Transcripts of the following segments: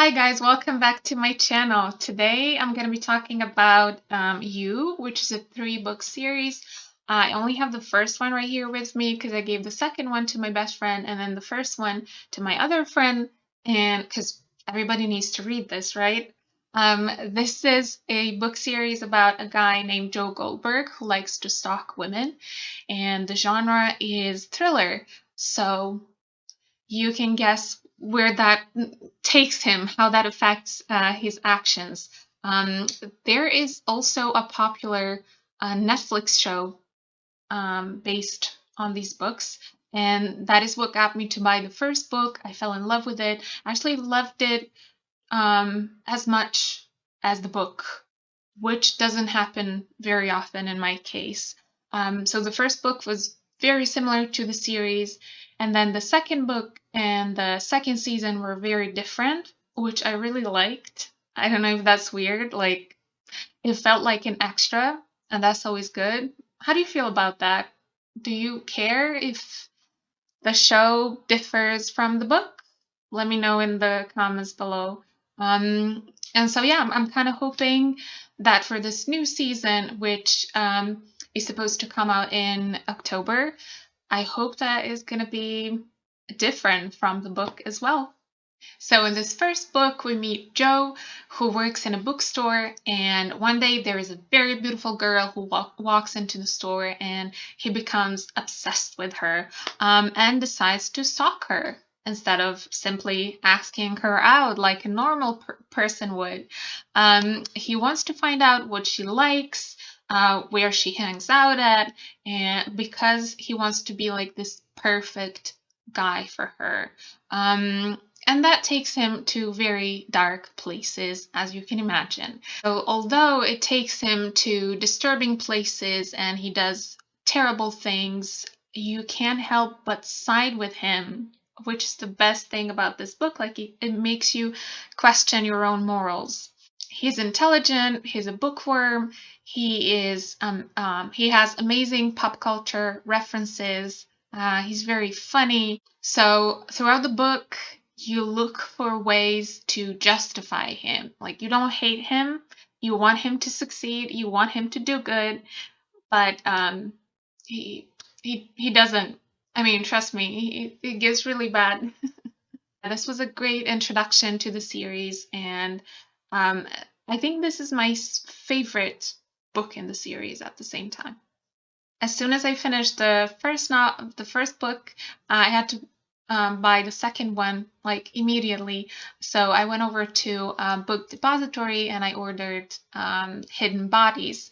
Hi guys, welcome back to my channel. Today I'm going to be talking about You, which is a 3-book series. I only have the first one right here with me because I gave the second one to my best friend and then the first one to my other friend, and because everybody needs to read this, right? This is a book series about a guy named Joe Goldberg who likes to stalk women, and the genre is thriller. So you can guess where that takes him, how that affects his actions. Um, there is also a popular Netflix show based on these books, and that is what got me to buy the first book. I fell in love with it. I actually loved it as much as the book, which doesn't happen very often in my case. So the first book was very similar to the series, and then the second book and the second season were very different, which I really liked. I don't know if that's weird, like it felt like an extra, and that's always good. How do you feel about that? Do you care if the show differs from the book? Let me know in the comments below. And so, yeah, I'm kind of hoping that for this new season, which is supposed to come out in October, I hope that is going to be different from the book as well. So, in this first book, we meet Joe, who works in a bookstore, and one day there is a very beautiful girl who walks into the store, and he becomes obsessed with her and decides to stalk her instead of simply asking her out like a normal person would. He wants to find out what she likes, where she hangs out at, and because he wants to be like this perfect guy for her. And that takes him to very dark places, as you can imagine. So, although it takes him to disturbing places and he does terrible things, you can't help but side with him, which is the best thing about this book. Like, it makes you question your own morals. He's intelligent, he's a bookworm, he has amazing pop culture references, he's very funny. So, throughout the book, you look for ways to justify him. Like, you don't hate him, you want him to succeed, you want him to do good, but he he doesn't. I mean, trust me, he gets really bad. This was a great introduction to the series, and um, I think this is my favorite book in the series at the same time. As soon as I finished the first book, I had to buy the second one like immediately. So I went over to Book Depository and I ordered Hidden Bodies,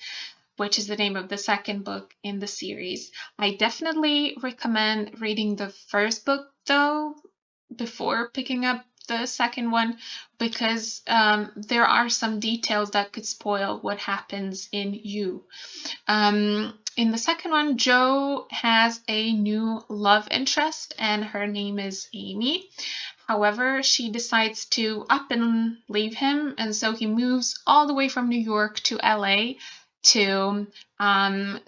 which is the name of the second book in the series. I definitely recommend reading the first book though before picking up the second one, because there are some details that could spoil what happens in You. In the second one, Joe has a new love interest, and her name is Amy. However, she decides to up and leave him, and so he moves all the way from New York to LA to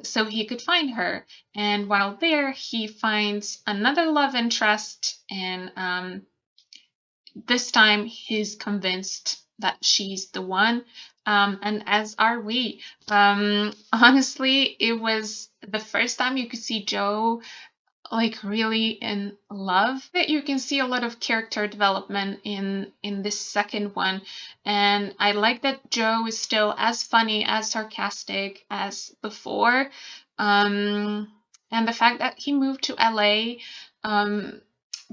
so he could find her. And while there, he finds another love interest, and this time he's convinced that she's the one, and as are we. Honestly, it was the first time you could see Joe like really in love. You can see a lot of character development in this second one, and I like that Joe is still as funny, as sarcastic as before, and the fact that he moved to LA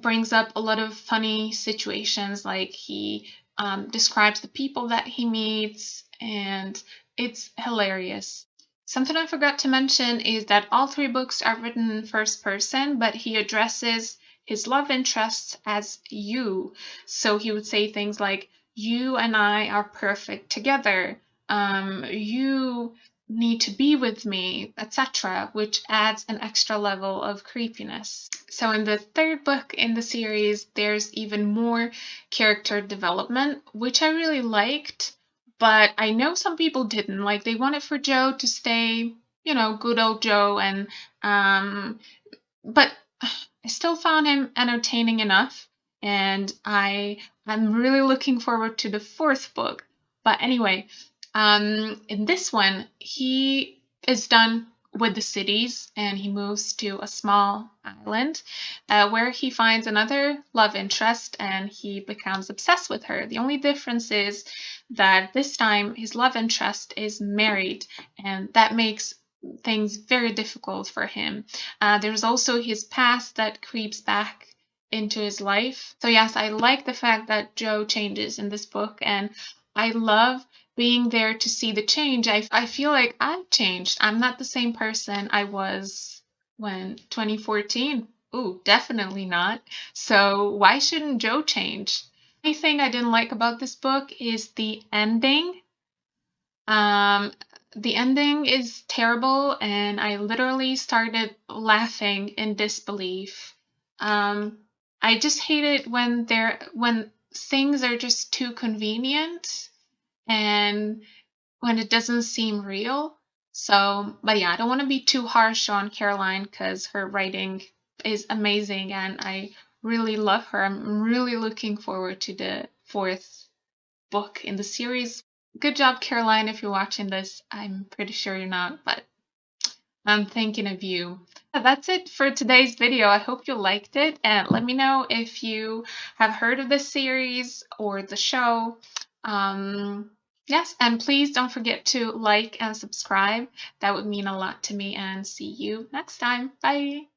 brings up a lot of funny situations. Like, he describes the people that he meets, and it's hilarious. Something I forgot to mention is that all 3 books are written in first person, but he addresses his love interests as you. So he would say things like, "You and I are perfect together. You need to be with me," etc., which adds an extra level of creepiness. So in the 3rd book in the series, there's even more character development, which I really liked. But I know some people didn't. Like, they wanted for Joe to stay, good old Joe, and but I still found him entertaining enough. and I'm really looking forward to the fourth book. But anyway, in this one, he is done with the cities and he moves to a small island where he finds another love interest and he becomes obsessed with her. The only difference is that this time his love interest is married, and that makes things very difficult for him. There's also his past that creeps back into his life. So, yes, I like the fact that Joe changes in this book, and I love being there to see the change. I feel like I've changed. I'm not the same person I was when 2014. Ooh, definitely not. So, why shouldn't Joe change? The only thing I didn't like about this book is the ending. Um, the ending is terrible, and I literally started laughing in disbelief. Um, I just hate it when things are just too convenient and when it doesn't seem real. So, but yeah, I don't want to be too harsh on Caroline because her writing is amazing and I really love her. I'm really looking forward to the fourth book in the series. Good job, Caroline, if you're watching this. I'm pretty sure you're not, but I'm thinking of you. That's it for today's video. I hope you liked it, and let me know if you have heard of this series or the show. Yes, and please don't forget to like and subscribe. That would mean a lot to me, and see you next time. Bye!